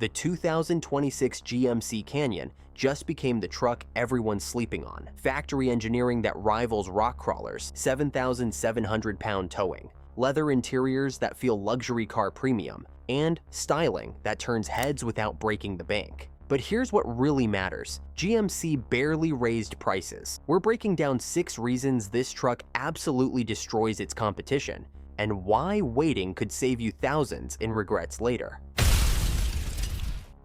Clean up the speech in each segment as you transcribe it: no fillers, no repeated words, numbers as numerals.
The 2026 GMC Canyon just became the truck everyone's sleeping on. Factory engineering that rivals rock crawlers, 7,700-pound towing, leather interiors that feel luxury car premium, and styling that turns heads without breaking the bank. But here's what really matters. GMC barely raised prices. We're breaking down 6 reasons this truck absolutely destroys its competition, and why waiting could save you thousands in regrets later.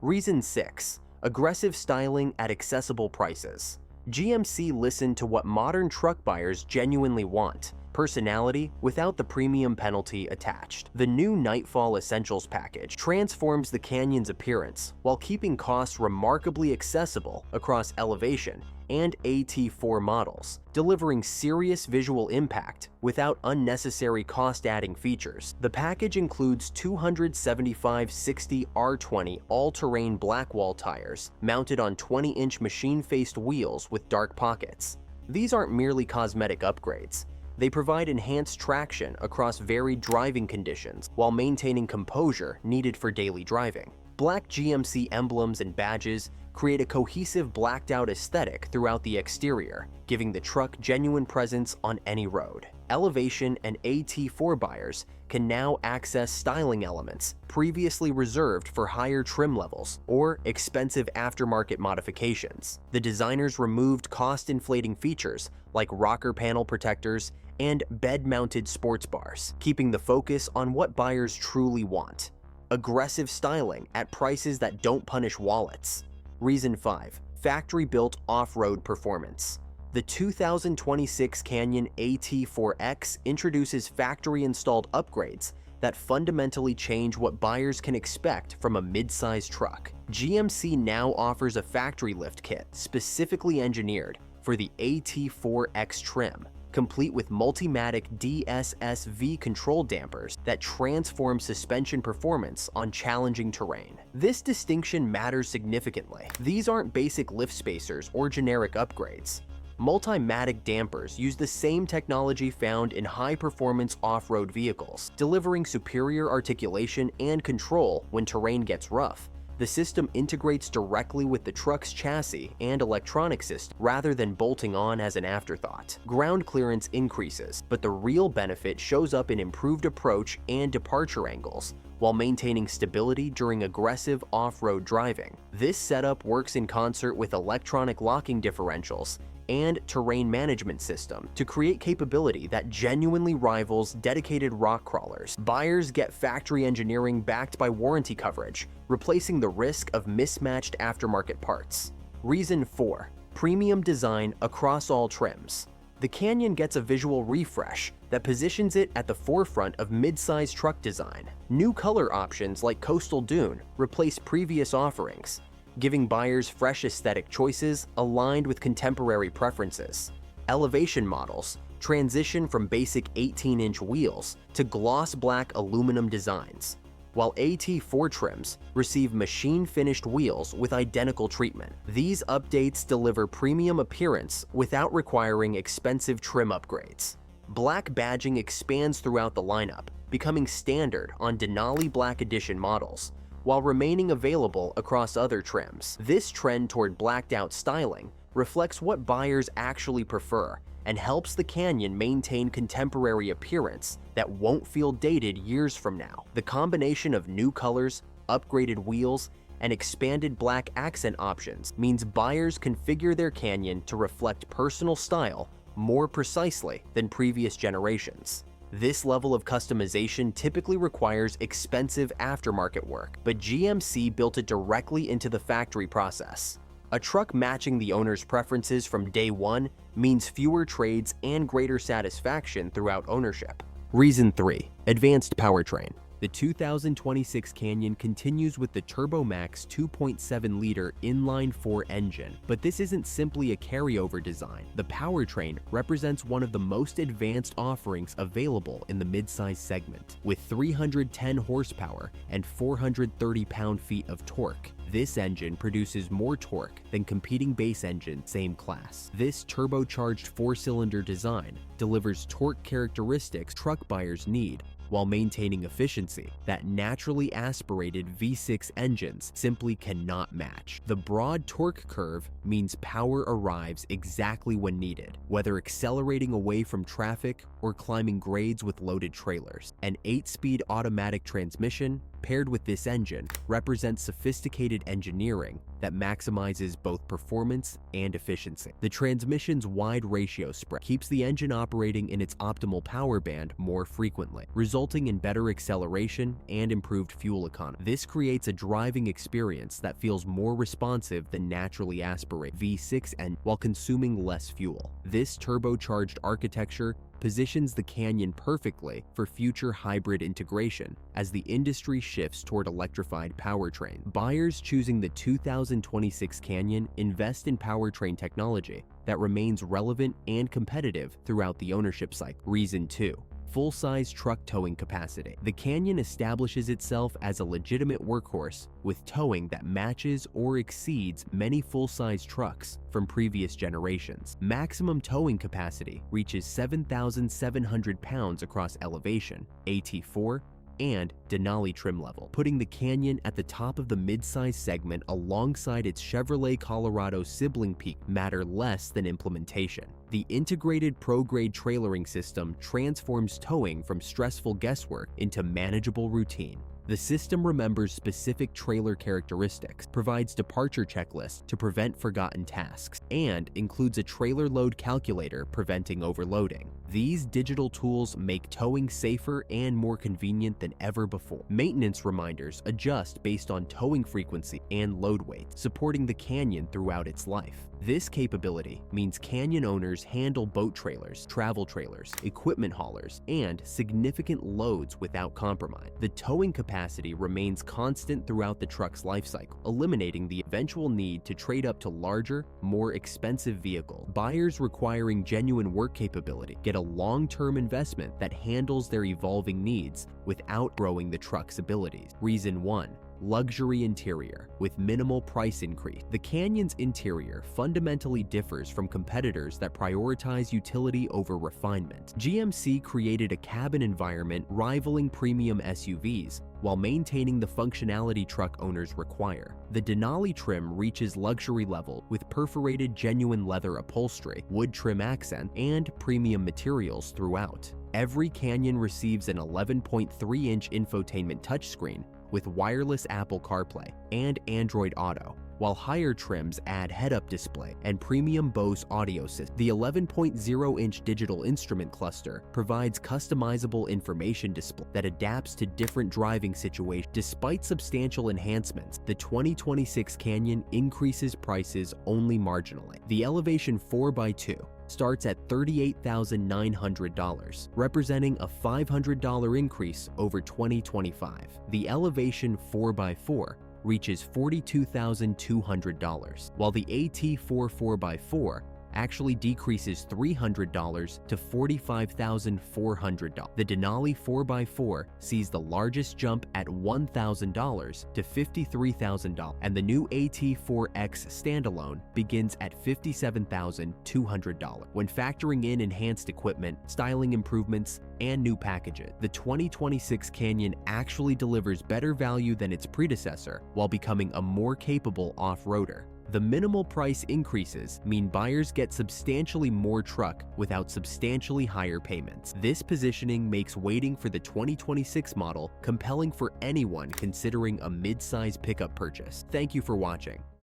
Reason 6. Aggressive styling at accessible prices. GMC listened to what modern truck buyers genuinely want: personality without the premium penalty attached. The new Nightfall Essentials package transforms the Canyon's appearance while keeping costs remarkably accessible across Elevation and AT4 models, delivering serious visual impact without unnecessary cost-adding features. The package includes 275/60 R20 all-terrain blackwall tires mounted on 20-inch machine-faced wheels with dark pockets. These aren't merely cosmetic upgrades. They provide enhanced traction across varied driving conditions while maintaining composure needed for daily driving. Black GMC emblems and badges create a cohesive blacked-out aesthetic throughout the exterior, giving the truck genuine presence on any road. Elevation and AT4 buyers can now access styling elements previously reserved for higher trim levels or expensive aftermarket modifications. The designers removed cost-inflating features like rocker panel protectors and bed-mounted sports bars, keeping the focus on what buyers truly want: aggressive styling at prices that don't punish wallets. Reason 5. Factory-built off-road performance. The 2026 Canyon AT4X introduces factory-installed upgrades that fundamentally change what buyers can expect from a mid-size truck. GMC now offers a factory lift kit specifically engineered for the AT4X trim, complete with Multimatic DSSV control dampers that transform suspension performance on challenging terrain. This distinction matters significantly. These aren't basic lift spacers or generic upgrades. Multimatic dampers use the same technology found in high-performance off-road vehicles, delivering superior articulation and control when terrain gets rough. The system integrates directly with the truck's chassis and electronic system rather than bolting on as an afterthought. Ground clearance increases, but the real benefit shows up in improved approach and departure angles, while maintaining stability during aggressive off-road driving. This setup works in concert with electronic locking differentials and terrain management system to create capability that genuinely rivals dedicated rock crawlers. Buyers get factory engineering backed by warranty coverage, replacing the risk of mismatched aftermarket parts. Reason 4. Premium design across all trims. The Canyon gets a visual refresh that positions it at the forefront of mid-size truck design. New color options like Coastal Dune replace previous offerings, giving buyers fresh aesthetic choices aligned with contemporary preferences. Elevation models transition from basic 18-inch wheels to gloss black aluminum designs, while AT4 trims receive machine-finished wheels with identical treatment. These updates deliver premium appearance without requiring expensive trim upgrades. Black badging expands throughout the lineup, becoming standard on Denali Black Edition models, while remaining available across other trims. This trend toward blacked-out styling reflects what buyers actually prefer and helps the Canyon maintain contemporary appearance that won't feel dated years from now. The combination of new colors, upgraded wheels, and expanded black accent options means buyers configure their Canyon to reflect personal style more precisely than previous generations. This level of customization typically requires expensive aftermarket work, but GMC built it directly into the factory process. A truck matching the owner's preferences from day one means fewer trades and greater satisfaction throughout ownership. Reason 3. Advanced powertrain. The 2026 Canyon continues with the TurboMax 2.7-liter inline-4 engine, but this isn't simply a carryover design. The powertrain represents one of the most advanced offerings available in the midsize segment. With 310 horsepower and 430 pound-feet of torque, this engine produces more torque than competing base engines same class. This turbocharged 4-cylinder design delivers torque characteristics truck buyers need while maintaining efficiency that naturally aspirated V6 engines simply cannot match. The broad torque curve means power arrives exactly when needed, whether accelerating away from traffic or climbing grades with loaded trailers. An 8-speed automatic transmission paired with this engine represents sophisticated engineering that maximizes both performance and efficiency. The transmission's wide ratio spread keeps the engine operating in its optimal power band more frequently, resulting in better acceleration and improved fuel economy. This creates a driving experience that feels more responsive than naturally aspirated V6 engine while consuming less fuel. This turbocharged architecture positions the Canyon perfectly for future hybrid integration as the industry shifts toward electrified powertrain. Buyers choosing the 2026 Canyon invest in powertrain technology that remains relevant and competitive throughout the ownership cycle. Reason 2. Full-size truck towing capacity. The Canyon establishes itself as a legitimate workhorse with towing that matches or exceeds many full-size trucks from previous generations. Maximum towing capacity reaches 7,700 pounds across elevation, AT4, and denali trim level, putting the Canyon at the top of the mid-size segment alongside its Chevrolet Colorado sibling peak. Matter less than implementation. The integrated pro-grade trailering system transforms towing from stressful guesswork into manageable routine. The system remembers specific trailer characteristics, provides departure checklists to prevent forgotten tasks, and includes a trailer load calculator preventing overloading. These digital tools make towing safer and more convenient than ever before. Maintenance reminders adjust based on towing frequency and load weight, supporting the Canyon throughout its life. This capability means Canyon owners handle boat trailers, travel trailers, equipment haulers, and significant loads without compromise. The towing capacity remains constant throughout the truck's lifecycle, eliminating the eventual need to trade up to larger, more expensive vehicles. Buyers requiring genuine work capability get a long-term investment that handles their evolving needs without growing the truck's abilities. Reason 1. Luxury interior with minimal price increase. The Canyon's interior fundamentally differs from competitors that prioritize utility over refinement. GMC created a cabin environment rivaling premium SUVs while maintaining the functionality truck owners require. The denali trim reaches luxury level with perforated genuine leather upholstery, wood trim accent, and premium materials throughout. Every Canyon receives an 11.3-inch infotainment touchscreen with wireless Apple CarPlay and Android Auto, while higher trims add head-up display and premium Bose audio system. The 11.0-inch digital instrument cluster provides customizable information display that adapts to different driving situations. Despite substantial enhancements, the 2026 Canyon increases prices only marginally. The Elevation 4x2 starts at $38,900, representing a $500 increase over 2025. The Elevation 4x4 reaches $42,200, while the AT4 4x4 actually decreases $300 to $45,400. The denali 4x4 sees the largest jump at $1,000 to $53,000, and the new AT4X standalone begins at $57,200. When factoring in enhanced equipment, styling improvements, and new packages, the 2026 Canyon actually delivers better value than its predecessor while becoming a more capable off-roader. The minimal price increases mean buyers get substantially more truck without substantially higher payments. This positioning makes waiting for the 2026 model compelling for anyone considering a mid-size pickup purchase. Thank you for watching.